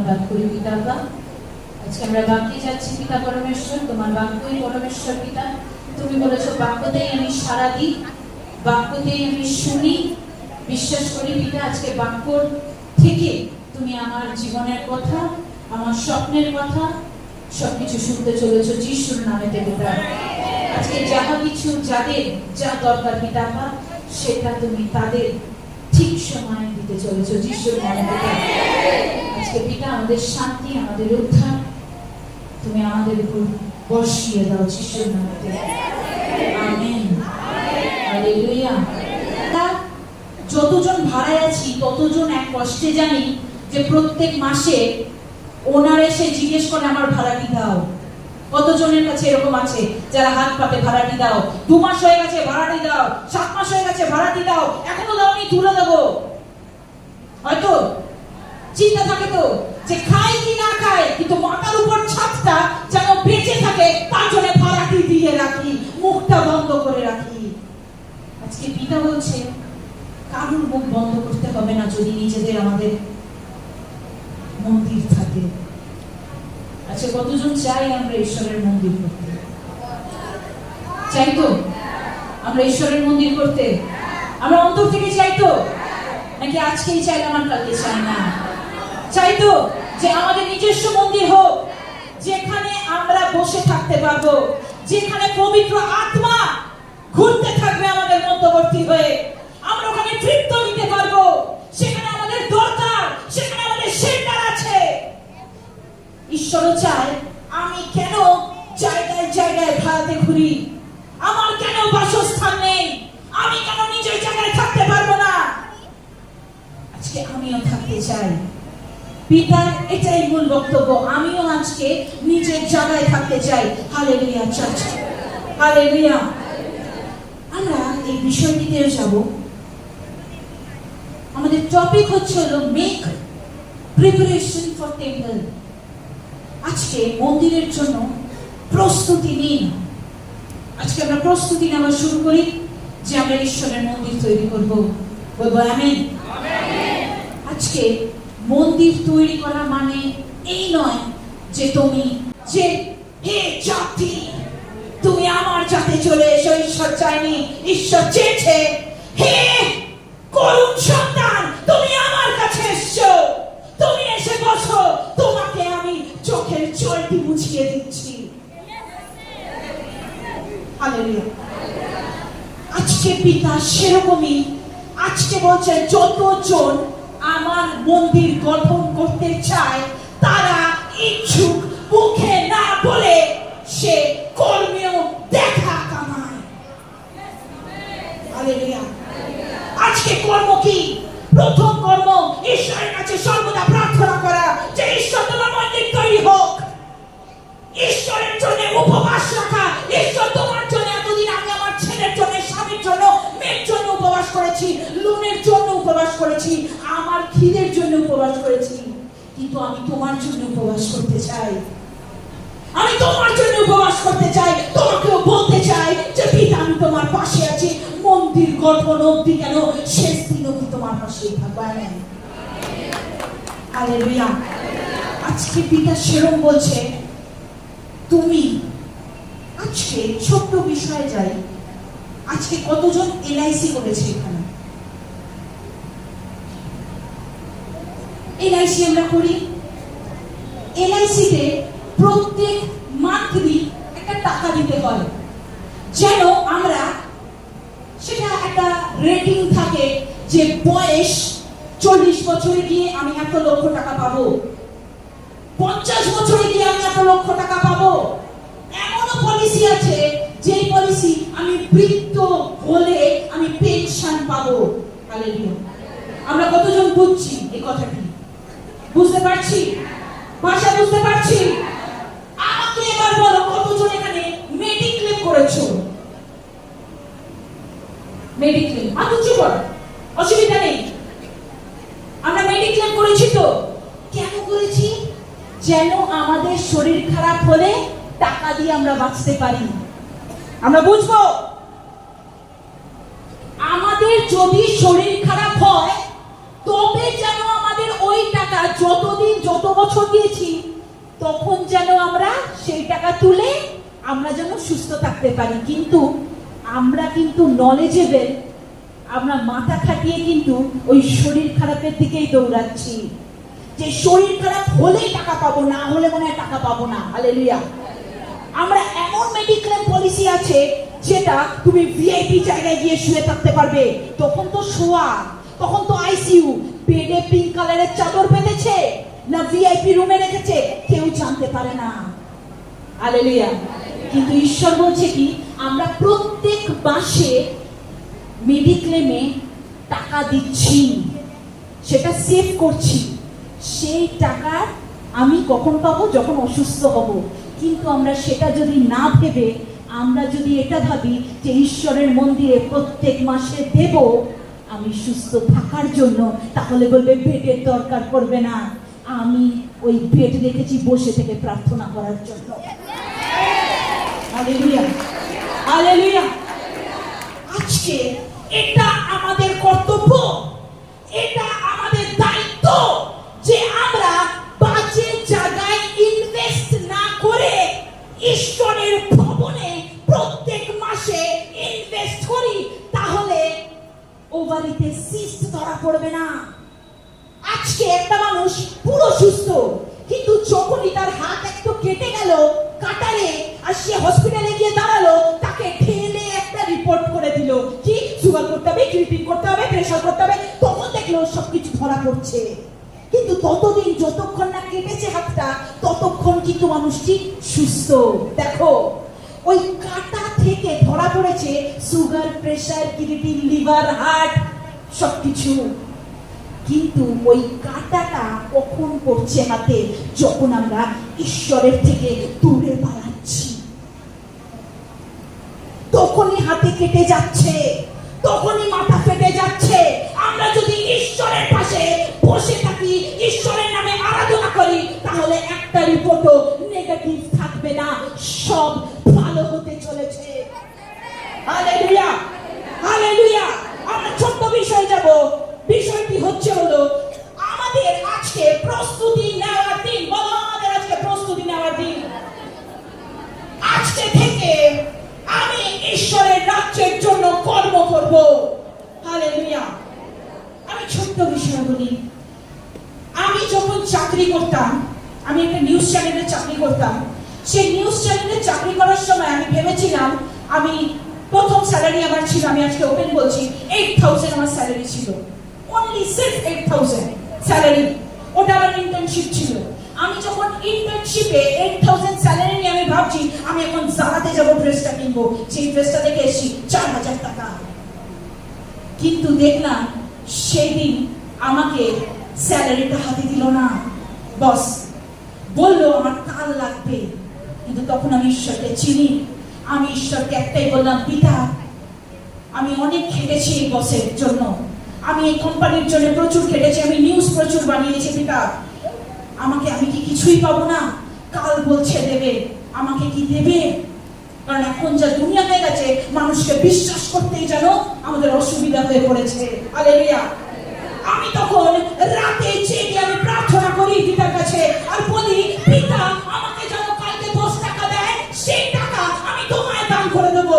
ধন্যবাদ করি পিতাবা। আজকে আমরা বাক্যে যাচ্ছি পিতা পরমেশ্বর, তোমার বাক্যই পরমেশ্বর পিতা। তুমি বলেছো বাক্যতেই আমি সারা দিই, বাক্যতেই আমি শুনি। বিশ্বাস করি পিতা, আজকে বাক্য থেকে তুমি আমার জীবনের কথা, আমার স্বপ্নের কথা সবকিছু শুনতে চলেছো যিশুর নামেতে পিতা। আজকে যাহা কিছু যাদের যা দরকার পিতাবা, সেটা তুমি তাদের ঠিক সময় দিতে চলেছো যিশুর নামে পিতা। আজকে পিতা আমাদের শান্তি, আমাদের উদ্ধার তুমি আমাদের উপর বর্ষিয়ে দাও যিশুর নামেতে। Amen, hallelujah. যতজন ভাড়ায় আছি ততজন এক কষ্টে জানি যে প্রত্যেক মাসে ওনার এসে জিজ্ঞেস করে আমার ভাড়াটি দাও। কতজনের কাছে এরকম আছে যারা হাত পাতে ভাড়াটি দাও, 2 মাস হয়ে গেছে ভাড়াটি দাও, 7 মাস হয়ে গেছে ভাড়াটি দাও, এখনো দাওনি, তুলে দেবো। হয়তো চিন্তা থাকে তো যে খাই কি না খাই, কিন্তু মাথার উপর ছাদটা যেন বেঁচে থাকে, তার জন্য ভাড়াটি দিয়ে রাখি, মুখটা বন্ধ করে রাখি। আজকে পিতা বলছে কারুর মুখ বন্ধ করতে হবে না যদি নিজেদের আমাদের মন্দির থাকে। আচ্ছা, কতজন চাই আমরা ঈশ্বরের মন্দির করতে? চাই তো আমরা ঈশ্বরের মন্দির করতে? আমরা অন্তর থেকে চাই তো, নাকি আজকেই চাইলাম আর কালকে চাই না? চাই তো যে আমাদের নিজস্ব মন্দির হোক, যেখানে আমরা বসে থাকতে পারবো, যেখানে পবিত্র আত্মা ঘুরতে থাকবে আমাদের মধ্যবর্তী হয়ে, আমরা ওখানে তৃপ্ত নিতে পারবো, সেখানে আমাদের দরকার, সেখানে আমাদের শেল্টার আছে। ঈশ্বরও চায় আমি কেন জায়গায় জায়গায় ভাড়াতে ঘুরি, আমার কেন বাসস্থান নেই, আমি কেন নিজের জায়গায় থাকতে পারবো না? আজকে আমিও থাকতে চাই। পিতার এটাই মূল বক্তব্য, আমিও আজকে নিজের জায়গায় থাকতে চাই। Hallelujah church, hallelujah. আমরা এই বিষয়টিতেও যাব। আমাদের টপিক হচ্ছে হলো মেক প্রিপারেশন ফর টেম্পল। আজকে মন্দিরের জন্য প্রস্তুতি নিন। আজকে আমরা প্রস্তুতি নেওয়া শুরু করি যে আমরা ঈশ্বরের মন্দির তৈরি করব। বলবো আমেন। আজকে মন্দির তৈরি করা মানে এই নয় যে তুমি যে হে জাতি তুমি আমার জাতে চলে এসো। ঈশ্বর চাইনি, ঈশ্বর চেয়েছে হে করুণ সন্তান তুমি আমার কাছে এসছো, তুমি এসে বসো, তোমাকে আমি চোখের জলটি মুছিয়ে দিচ্ছি। হালেলুয়া। আজকে পিতা সেরকমই আজকে বলছে যতজন আমার মন্দির গঠন করতে চায় তারা ইচ্ছুক, মুখে না বলে সে কর্মেও দেখা কামায়। হালেলুয়া। আজকে কর্ম কি? প্রথম কর্ম ঈশ্বরের কাছে সর্বদা প্রার্থনা করা যে ঈশ্বর তোমার মন্দির তৈরি হোক। ঈশ্বরের জন্য উপবাস রাখা। ঈশ্বর তোমার জন্য এতদিন আমি আমার ছেলের জন্য, স্বামীর জন্য, মেয়ের জন্য উপবাস করেছি, লোনের জন্য উপবাস করেছি, আমার খিদের জন্য উপবাস করেছি, কিন্তু আমি তোমার জন্য উপবাস করতে চাই। আমি তোমার জন্য উপবাস করতে চাই। তোমাকেও বলতে চাই যে পিতা আমি তোমার পাশে আছি, মন্দির গঠন অবধি কেন শেষ দিন অবধি তোমার পাশেই থাকবো। হালেলুয়া। আজকে পিতা সেরকম বলছে তুমি আজকে ছোট্ট বিষয়ে যাই। আজকে কতজন এলআইসি করেছে? এখানে এলআইসি আমরা করি। এলআইসিতে প্রত্যেক মান্থলি একটা টাকা দিতে হয়, যেন আমরা সেটা একটা রেটিং থাকে যে বয়স 40 বছরে গিয়ে আমি এত লক্ষ টাকা পাবো, 50 বছরে গিয়ে আমি এত লক্ষ টাকা পাবো। এমনও পলিসি আছে যে পলিসি আমি বৃদ্ধ হলে আমি পেনশন পাবো। হালেলুয়া। আমরা কতজন বুঝছি এই কথাটি? বুঝতে পারছি? ভাষা বুঝতে পারছি? আমাকে এবার বলো কতজন এখানে মেডিক্লেম করেছো? মেডিক্লেম আতুচু কর, অসুবিধা নেই। আমরা মেডিক্লেম করেছি তো। কেন করেছি? যেন আমাদের শরীর খারাপ হলে টাকা দিয়ে আমরা বাঁচতে পারি। আমরা বুঝবো আমাদের যদি শরীর খারাপ হয় তবে যেন আমাদের ওই টাকা টাকা যতদিন যত বছর দিয়েছি তখন যেন আমরা সেই টাকা তুলে আমরা যেন সুস্থ থাকতে পারি। কিন্তু আমরা কিন্তু নলেজেবল, আমরা মাথা খাটিয়ে কিন্তু ওই শরীর খারাপের দিকেই দৌড়াচ্ছি, যে শরীর খারাপ হলেই টাকা পাবো, না হলে মনে হয় টাকা পাবো না। হালেলুয়া। আমরা এমন মেডিক্লেম পলিসি আছে যেটা তুমি ভিআইপি জায়গায় গিয়ে শুয়ে থাকতে পারবে। তখন তো শোয়া, তখন তো আইসিইউ, বেডে পিঙ্ক কালারের চাদর পেতেছে না ভিআইপি রুমে রেখেছে কেউ জানতে পারে না। হালেলুয়া। কিন্তু ঈশ্বর বলছে কি, আমরা প্রত্যেক মাসে মেডিক্লেমে টাকা দিচ্ছি, সেটা সেভ করছি। সেই টাকা আমি কখন পাবো? যখন অসুস্থ হব। কিন্তু আমরা সেটা যদি না ভেবে আমরা যদি এটা ভাবি যে ঈশ্বরের মন্দিরে প্রত্যেক মাসে দেব আমি সুস্থ থাকার জন্য, তাহলে বলবে বেডের দরকার পড়বে না, আমি ওই বেড রেখেছি বসে থেকে প্রার্থনা করার জন্য। Hallelujah, hallelujah. আজকে এটা আমাদের কর্তব্য, এটা আমাদের দায়িত্ব যে আমরা বাজে জায়গায় ইনভেস্ট না করে ঈশ্বরের ভবনে প্রত্যেক মাসে ইনভেস্ট করি, তাহলে ওভারিতে সিস্ট ধরা পড়বে না। আজকে একটা মানুষ পুরো সুস্থ, কিন্তু যখনই তার হাত একটু কেটে গেল কাটারে আর সে হসপিটালে গিয়ে দাঁড়ালো, তাকে ঠেলে একটা রিপোর্ট করে দিল কি সুগার করতে হবে, ক্রিটিন করতে হবে, প্রেসার করতে হবে, তখন দেখলো সবকিছু ধরা পড়ছে। কিন্তু ততদিন যতক্ষণ না কেটেছে হাতটা ততক্ষণ কিন্তু মানুষটি সুস্থ। দেখো ওই কাটা থেকে ধরা পড়েছে sugar, pressure, creatine, liver, heart সবকিছু। কিন্তু ওই কাটাটা কখন পড়ছে হাতে? যখন আমরা ঈশ্বরের থেকে দূরে পালাচ্ছি, তখনই হাতে কেটে যাচ্ছে, তখনই মাথা ফেটে যাচ্ছে। আমরা যদি ঈশ্বরের পাশে বসে থাকি, ঈশ্বরের নামে আরাধনা করি, তাহলে একটা রিপোর্টও নেগেটিভ থাকবে না, সব ভালো হতে চলেছে। Hallelujah, hallelujah. আমরা ছোট্ট বিষয় যাব। বিষয়টি হচ্ছে হলো আমাদের আজকে প্রস্তুতি নেওয়ার দিন। বলো, আমাদের আজকে প্রস্তুতি নেওয়ার দিন। আজকে থেকে আমি ঈশ্বরের রাজ্যের জন্য কর্ম করব। হালেলুয়া। আমি ছোট্ট বিষয় বলি। আমি যখন চাকরি করতাম, আমি একটা নিউজ চ্যানেলে চাকরি করতাম। সেই নিউজ চ্যানেলে চাকরি করার সময় আমি ভেবেছিলাম, আমি প্রথম স্যালারি আমার ছিল, আমি আজকে ওপেন বলছি, 8,000 আমার স্যালারি ছিল। অনলি সির্ফ 8,000 স্যালারি। ওটা আমার ইন্টার্নশিপ ছিল। আমি যখন ইন্টার্নশিপে 8,000 স্যালারি নিয়ে আমি ভাবছি আমি এখন জারাতে যাব ড্রেসটা কিনবো, সেই ড্রেসটা দেখে এসেছি 4,000 টাকা। কিন্তু দেখলাম সেদিন আমাকে স্যালারিটা হাতে দিল না, বস বললো আমার কাল লাগবে। কিন্তু তখন আমি ঈশ্বরকে চিনি। আমি ঈশ্বরকে একটাই বললাম, পিতা আমি অনেক খেটেছি এই বসের জন্য, আমি এই কোম্পানির জন্য প্রচুর খেটেছি, আমি নিউজ প্রচুর বানিয়েছি, পিতা আমাকে, আমি কি কিছুই পাবো না? কাল বলছে দেবে, আমাকে কি দেবে? কারণ এখন যা দুনিয়া হয়ে গেছে, মানুষকে বিশ্বাস করতেই যেন আমাদের অসুবিধা হয়ে পড়েছে। হালেলুয়া। আমি তখন রাতে জেগে আমি প্রার্থনা করি পিতার কাছে আর বলি, পিতা আমাকে যেন কালকে 10 টাকা দেয়, সেই টাকা আমি তোমায় দান করে দেব।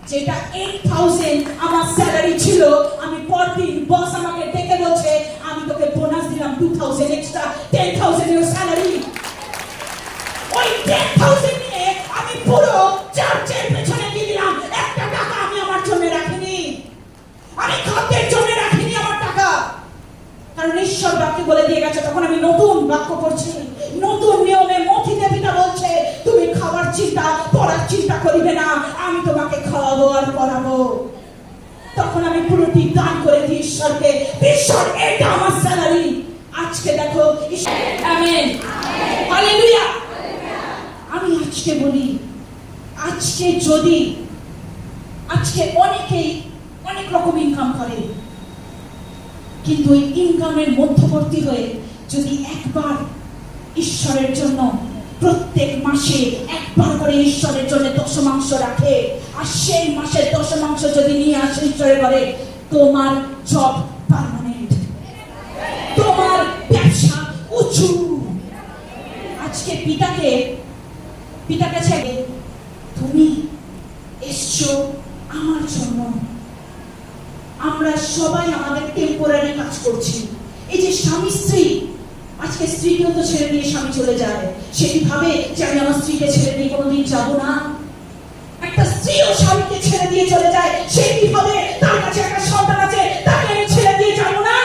যেটা 8,000 আমার স্যালারি ছিল, আমি পরদিন বস আমাকে ডেকে বলছে, আমি তোকে বোনাস দিলাম 2,000 এক্সট্রা, 10,000 এর স্যালারি। ওই 10,000 নিয়ে আমি পুরো চার্চের পেছনে দিয়ে দিলাম। একটা টাকা আমি আমার জন্য রাখিনি, আমি খাদ্যের জন্য রাখিনি আমার টাকা। কারণ ঈশ্বর বাক্য বলে দিয়ে গেছে, তখন আমি নতুন বাক্য পড়ছি, নতুন নিয়মে মথিতে পিতা বলছে, তুমি খাবার চিন্তা পড়ার চিন্তা করিবে না, আমি তোমাকে খাওয়াবো আর পড়াবো। তখন আমি পুরোটি দান করে দিই ঈশ্বরকে। ঈশ্বর, এটা আমার স্যালারি। আজকে দেখো, আমেন, হালেলুয়া। আমি আজকে বলি, আজকে যদি আজকে অনেকেই অনেক রকম ইনকাম করে, কিন্তু এই ইনকামের মধ্যবর্তী হয়ে যদি একবার ঈশ্বরের জন্য প্রত্যেক মাসে একবার করে ঈশ্বরের জন্য দশমাংশ রাখে, আর সেই মাসের দশমাংশ যদি নিয়ে আসে ঈশ্বরের ঘরে, তোমার জব পার্মানেন্ট, তোমার ব্যবসা উঁচু। আজকে পিতা কাছে তুমি এসছো আমার জন্য। আমরা সবাই আমাদের টেম্পোরারি কাজ করছি। এই যে স্বামী স্ত্রী, আজকে স্ত্রীকেও তো ছেড়ে দিয়ে স্বামী চলে যায়, সেটি ভাবে যে আমি আমার স্ত্রীকে ছেড়ে দিয়ে কোনোদিন যাবো না। একটা স্ত্রীও স্বামীকে ছেড়ে দিয়ে চলে যায়, সে কি ভাবে তার কাছে একটা সন্তান আছে, তাকে আমি ছেড়ে দিয়ে যাবো না।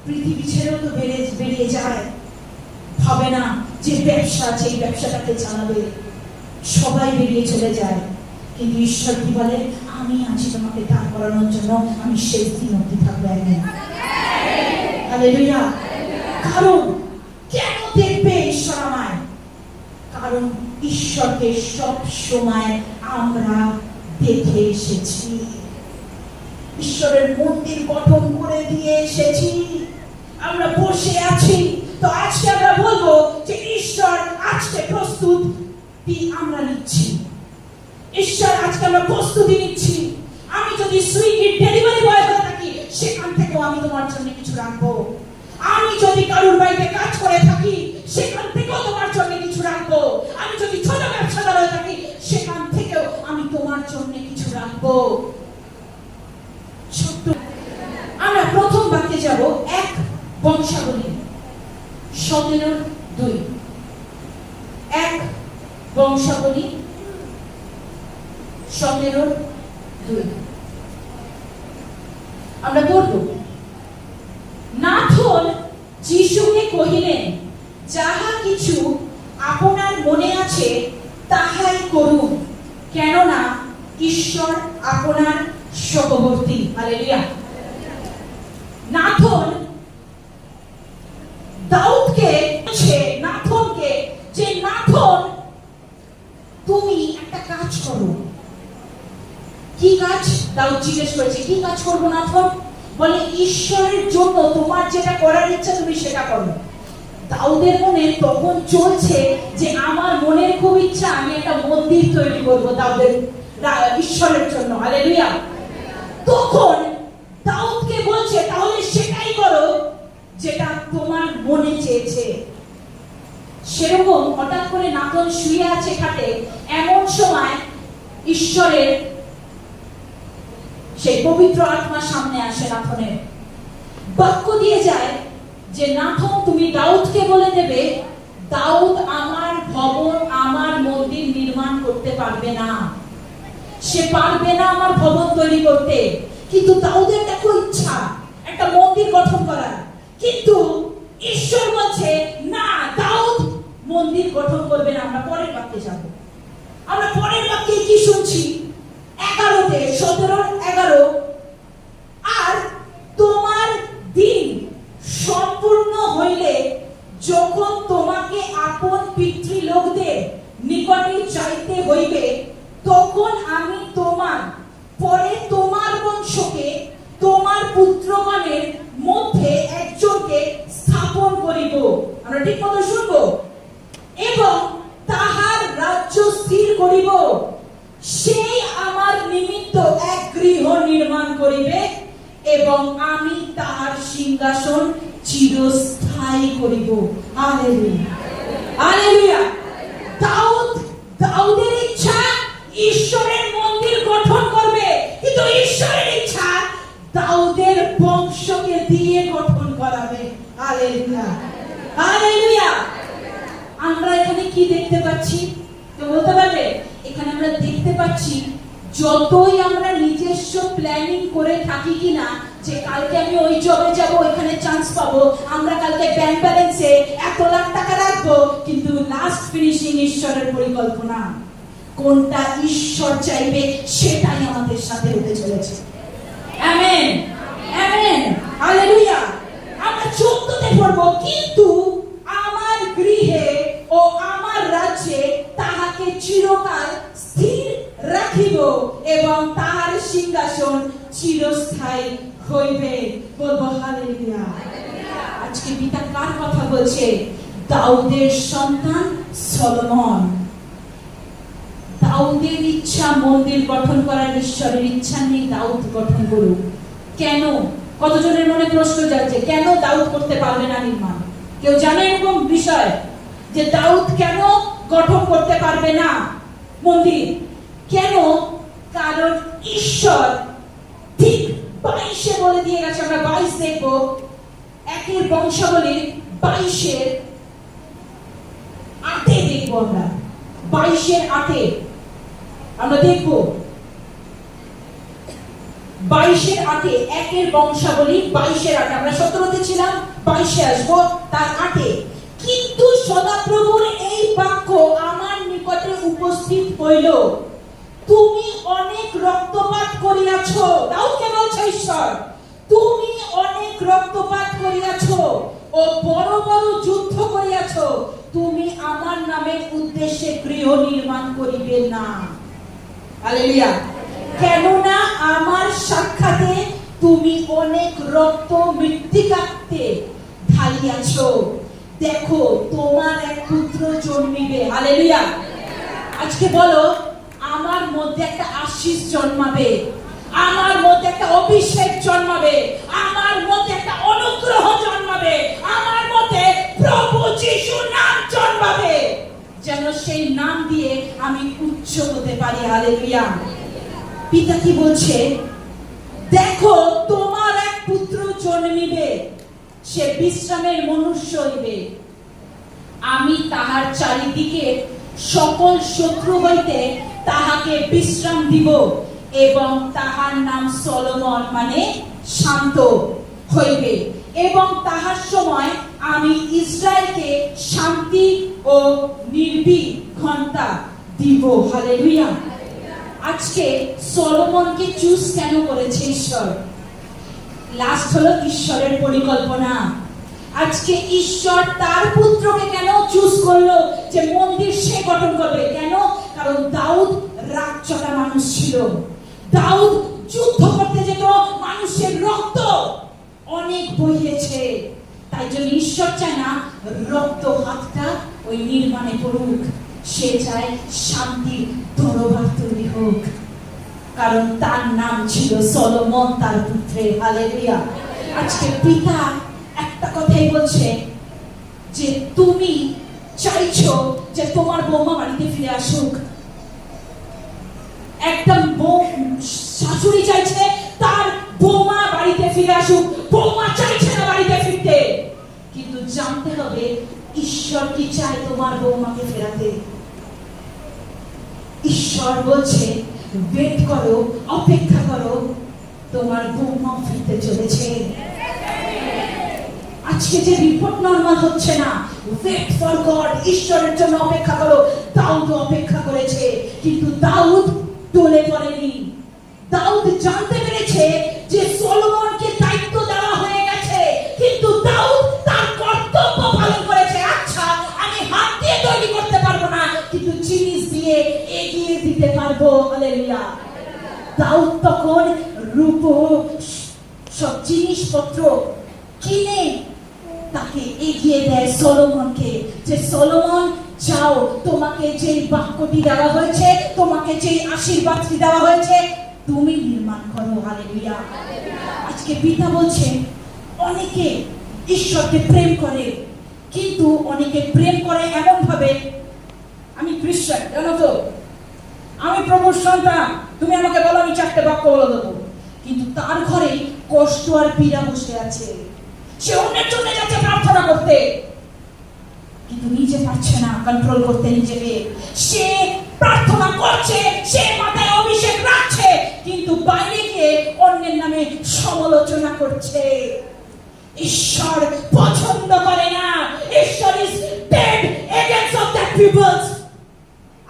পৃথিবী ছেড়েও তো বেরিয়ে যায়, ভাবে না যে ব্যবসা আছে এই ব্যবসাটাকে চালাবে, সবাই বেরিয়ে চলে যায়। কিন্তু ঈশ্বর কি বলে, আমি আছি তোমাকে দাঁড় করানোর জন্য, আমি শেষ দিন অবধি থাকবো। হালেলুয়া। কারণ কেন দেখবে ঈশ্বর আমায়? কারণ ঈশ্বরকে সব সময় আমরা দেখে এসেছি, ঈশ্বরের মন্দির গঠন করে দিয়ে এসেছি, আমরা বসে আছি। তো আজকে আমরা বলবো যে ঈশ্বর আজকে প্রস্তুতি আমরা নিচ্ছি। ঈশ্বর আজকে আমরা প্রস্তুতি নিচ্ছি। আমি যদি সুইগির ডেলিভারি বয় হয়ে থাকি, সেখান থেকেও আমি তোমার জন্য কিছু রাখবো। আমি যদি কারোর বাড়িতে কাজ করে থাকি, সেখান থেকেও তোমার জন্য কিছু রাখবো। আমি যদি ছোট ব্যবসাদার হয়ে থাকি, সেখান থেকেও আমি তোমার জন্য কিছু রাখবো। ছোট্ট আমরা প্রথম বাক্যে যাব, 1 বংশাবলী 17:2। 1 বংশাবলী 17:2 আমরা পড়ব। নাথন যিশুকে কহিলেন, যাহা কিছু আপনার মনে আছে তাহাই করুন, কেননা ঈশ্বর আপনার সহবর্তী। হালেলুয়া। নাথন দাউদকে নাথনকে যে নাথন তুমি একটা কাজ করো। কি কাজ? দাউদ জিজ্ঞেস করেছে, কি কাজ করবো নাথন? বলে, ঈশ্বরের জন্য তোমার যেটা করার ইচ্ছা তুমি সেটা করো। দাউদের মনে তখন চলছে যে আমার মনের খুব ইচ্ছা আমি একটা মন্দির তৈরি করবো দাউদের ঈশ্বরের জন্য। হালেলুয়া। তখন দাউদকে বলছে, তাহলে সেটাই করো যেটা তোমার মনে চেয়েছে। সেরকম হঠাৎ করে নাথন শুয়ে আছে খাটে, এমন সময় ঈশ্বরের সেই পবিত্র আত্মা সামনে আসে। নাথনের বাক্য দিয়ে যায় যে, নাথন তুমি দাউদকে বলে দেবে, দাউদ আমার ভবন, আমার মন্দির নির্মাণ করতে পারবে না, সে পারবে না আমার ভবন তৈরি করতে। কিন্তু দাউদের দেখো ইচ্ছা একটা মন্দির গঠন করার, কিন্তু ঈশ্বর বলছে না, দাউদ মন্দির গঠন করবে না। আমরা পরের বাক্যে যাব। আমরা পরের বাক্যে কি শুনছি? 11-তে 17:11, আর তোমার দিন সম্পূর্ণ হইলে যখন তোমাকে আপন পিতৃলোকদের নিকটে যাইতে হইবে, তখন আমি তোমার পরে তোমার বংশকে তোমার পুত্রগণের মধ্যে একজনকে স্থাপন করিব। আমরা ঠিক মতো শুনবো। এবং তাহার রাজ্য স্থির করিব, সেই আমার নিমিত্ত এক গৃহ নির্মাণ করিবে, এবং আমি তাহার সিংহাসন চিরস্থায়ী করিব। হালেলুয়া। হালেলুয়া। দাউদের ইচ্ছা ঈশ্বরের মন্দির গঠন করবে, কিন্তু ঈশ্বরের ইচ্ছা দাউদের বংশকে দিয়ে গঠন করাবে। হালেলুয়া। হালেলুয়া। আমরা এখানে কি দেখতে পাচ্ছি? তো বলতে পারবে, এখানে আমরা দেখতে পাচ্ছি যতই আমরা নিজস্ব প্ল্যানিং করে থাকি কিনা, যে কালকে আমি ওই জবে যাব, ওইখানে চান্স পাবো, আমরা কালকে ব্যাংক ব্যালেন্সে এত লাখ টাকা রাখবো, কিন্তু লাস্ট ফিনিশিং ঈশ্বরের পরিকল্পনা। কোনটা ঈশ্বর চাইবে সেটাই আমাদের সাথে হতে চলেছে। Amen, amen, hallelujah. আমরা 14-তে পড়বো, কিন্তু আমার গৃহে ও আমার রাজ্যে তাহাকে চিরকাল স্থির রাখিব, এবং তাহার সিংহাসন চিরস্থায়ী হইবে। বলবো হালেলুয়া। আজকে পিতা কার কথা বলছে? দাউদের সন্তান সলোমন। দাউদের ইচ্ছা মন্দির গঠন করার, ঈশ্বরের ইচ্ছা নেই দাউদ গঠন করুক। কেন? কতজনের মনে প্রশ্ন যাচ্ছে কেন দাউদ করতে পারবে না নির্মাণ? কেউ জানে এরকম বিষয় যে দাউদ কেন গঠন করতে পারবে না মন্দির? কেন? কারণ ঈশ্বর ঠিক 22 বলে দিয়ে গেছে। আমরা 22 দেখবো, একের বংশাবলীর 22 8 দেখবো। আমরা 22 8 আমরা দেখবো, 22 8 একের বংশাবলী 22 8। আমরা 17 ছিলাম, 22 আসবো, তার 8। কিন্তু সদাপ্রভুর এই বাক্য আমার নিকটে উপস্থিত হইল, তুমি অনেক রক্তপাত করিয়াছ। দাউদকে বলছে ঈশ্বর, তুমি অনেক রক্তপাত করিয়াছ ও বড় বড় যুদ্ধ করিয়াছ, তুমি আমার নামের উদ্দেশ্যে গৃহ নির্মাণ করিবে না। হালেলুয়া। কেননা আমার সাক্ষাতে তুমি অনেক রক্ত মৃত্তিকাতে ঢালিয়াছ। দেখো তোমার এক পুত্র জন্মিবে। হালেলুয়া। আজকে বলো, আমার মধ্যে একটা আশীষ জন্মাবে, আমার মধ্যে একটা অভিষেক জন্মাবে, আমার মধ্যে একটা অনুগ্রহ জন্মাবে, আমার মধ্যে প্রভু যিশুর নাম জন্মাবে, যেন সেই নাম দিয়ে আমি উচ্চ হতে পারি। হালেলুয়া। পিতা কি বলছে? দেখো তোমার এক পুত্র জন্মিবে, সে বিশ্রামের মনুষ্য হইবে, আমি তাহার চারিদিকে সকল শত্রু হইতে তাহাকে বিশ্রাম দিব, এবং তাহার নাম সলোমন, মানে শান্ত হইবে, এবং তাহার সময় আমি ইসরায়েলকে শান্তি ও নির্ভীক ঘন্টা দিব। হালেলুয়া। আজকে সলোমনকে চুজ কেন করেছে ঈশ্বর? লাস্ট হলো ঈশ্বরের পরিকল্পনা। আজকে ঈশ্বর তার পুত্রকে কেন চুজ করলো যে মন্দির সে গঠন করবে? কেন? কারণ দাউদ রাগচটা মানুষ ছিল, দাউদ যুদ্ধ করতে যেত, মানুষের রক্ত অনেক বহিয়েছে। তাই জন্য ঈশ্বর চায় না রক্ত হাতটা ওই নির্মাণে পড়ুক, সে চায় শান্তি দরবার তৈরি হোক, কারণ তার নাম ছিল সলোমন তার পুত্রের। হালেলুয়া। আজকে পিতা একটা কথাই বলছে যে তুমি চাইছো যে তোমার বৌমা বাড়িতে ফিরে আসুক। একটা শাশুড়ি চাইছে তার বৌমা বাড়িতে ফিরে আসুক, বৌমা চাইছে না বাড়িতে ফিরতে। কিন্তু জানতে হবে ঈশ্বর কি চায় তোমার বৌমাকে ফেরাতে। ঈশ্বর বলছে ওয়েট করো, অপেক্ষা করো, তোমার বৌমা ফিরতে চলেছে। আজকে যে রিপোর্ট নরমাল হচ্ছে না, ওয়েট ফর গড, ঈশ্বরের জন্য অপেক্ষা করো। দাউদ অপেক্ষা করেছে, কিন্তু দাউদ টলে পড়েনি। দাউদ জানতে পেরেছে যে সলোমনকে দায়িত্ব দেওয়া হয়ে গেছে, কিন্তু দাউদ তার কর্তব্য পালন করেছে। আচ্ছা, আমি হাত দিয়ে তৈরি করতে পারবো না, কিন্তু জিনিস দিয়ে এগিয়ে দিতে পারবো। হালেলুয়া। দাউদ তখন রূপ সব জিনিসপত্র কিনে তাকে এগিয়ে দেয় সলোমনকে, যে সলোমন যাও, তোমাকে যে বাক্যটি দেওয়া হয়েছে, তোমাকে যে আশীর্বাদটি দেওয়া হয়েছে, তুমি নির্মাণ করো। হালেলুয়া। আজকে পিতা বলছে অনেকে ঈশ্বরকে প্রেম করে, কিন্তু অনেকে প্রেম করে এমন ভাবে, আমি খ্রিস্টান, জানো তো, আমি প্রভুর সন্তান, তুমি আমাকে বলো, আমি 4টে বাক্য বলে দেবো। কিন্তু তার ঘরে কষ্ট আর পীড়া বসে আছে। সে অন্যের জন্য যাচ্ছে প্রার্থনা করতে, কিন্তু নিজে পারছে না কন্ট্রোল করতে নিজেকে। সে প্রার্থনা করছে, সে মাথায় অভিষেক রাখছে, কিন্তু বাইরে গিয়ে অন্যের নামে সমালোচনা করছে। ঈশ্বর পছন্দ করে না। ঈশ্বর is dead against of that peoples.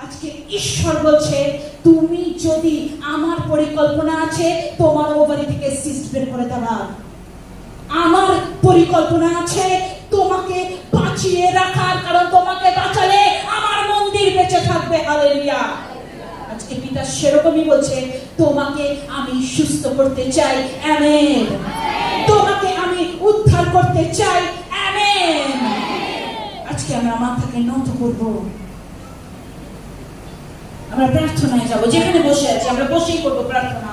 আজকে ঈশ্বর বলছে তুমি যদি আমার পরিকল্পনা আছে তোমার ওভারি থেকে সিস্ট বের করে দেওয়া, আমার পরিকল্পনা আছে তোমাকে বাঁচিয়ে রাখার, কারণ তোমাকে বাঁচালে আমার মন্দির বেঁচে থাকবে। হালেলুয়া। আজকে পিতা সেরকমই বলছে, তোমাকে আমি সুস্থ করতে চাই। আমেন। তোমাকে আমি উদ্ধার করতে চাই। আমেন। আজকে আমরা মাথাকে নত করব, আমরা প্রার্থনায় যাব। যেখানে বসে আছি আমরা বসেই করব প্রার্থনা।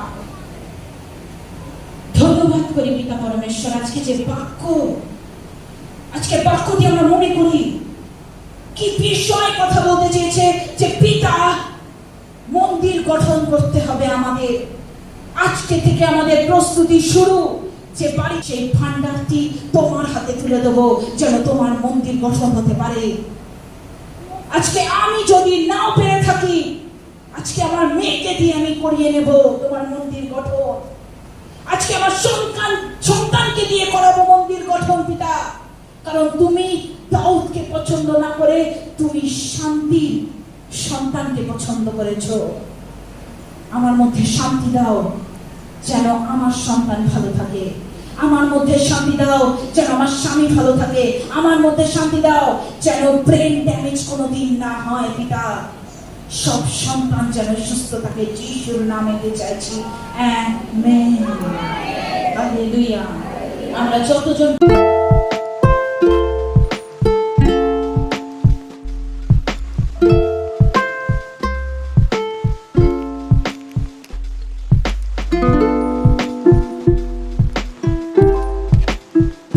ধন্য ধন্যবাদ করি পিতা পরমেশ্বর, আজকে যে বাক্য, আজকে বাক্যটি আমরা মনে করি কি বিষয় কথা বলতে চেয়েছে, যে পিতা মন্দির গঠন করতে হবে আমাদের। আজকে থেকে আমাদের প্রস্তুতি শুরু, যে বাড়ি সেই ভান্ডারটি তোমার হাতে তুলে দেবো, যেন তোমার মন্দির গঠন হতে পারে। আজকে আমি যদি নাও পেরে থাকি, আজকে আমার মেয়েকে দিয়ে আমি করিয়ে নেব তোমার মন্দির গঠন। আজকে আমার সন্তানকে দিয়ে করাবো মন্দির গঠন পিতা, কারণ তুমি দাউদকে পছন্দ না করে তুমি শান্তির সন্তানকে পছন্দ করেছো। আমার মধ্যে শান্তি দাও যেন আমার সন্তান ভালো থাকে, আমার মধ্যে শান্তি দাও যেন আমার স্বামী ভালো থাকে, আমার মধ্যে শান্তি দাও যেন ব্রেন ড্যামেজ কোনোদিন না হয় পিতা। সব সন্তান যেন সুস্থ থাকে, যিশুর নামে চাইছি, আমেন। হালেলুয়া। আমরা যতজন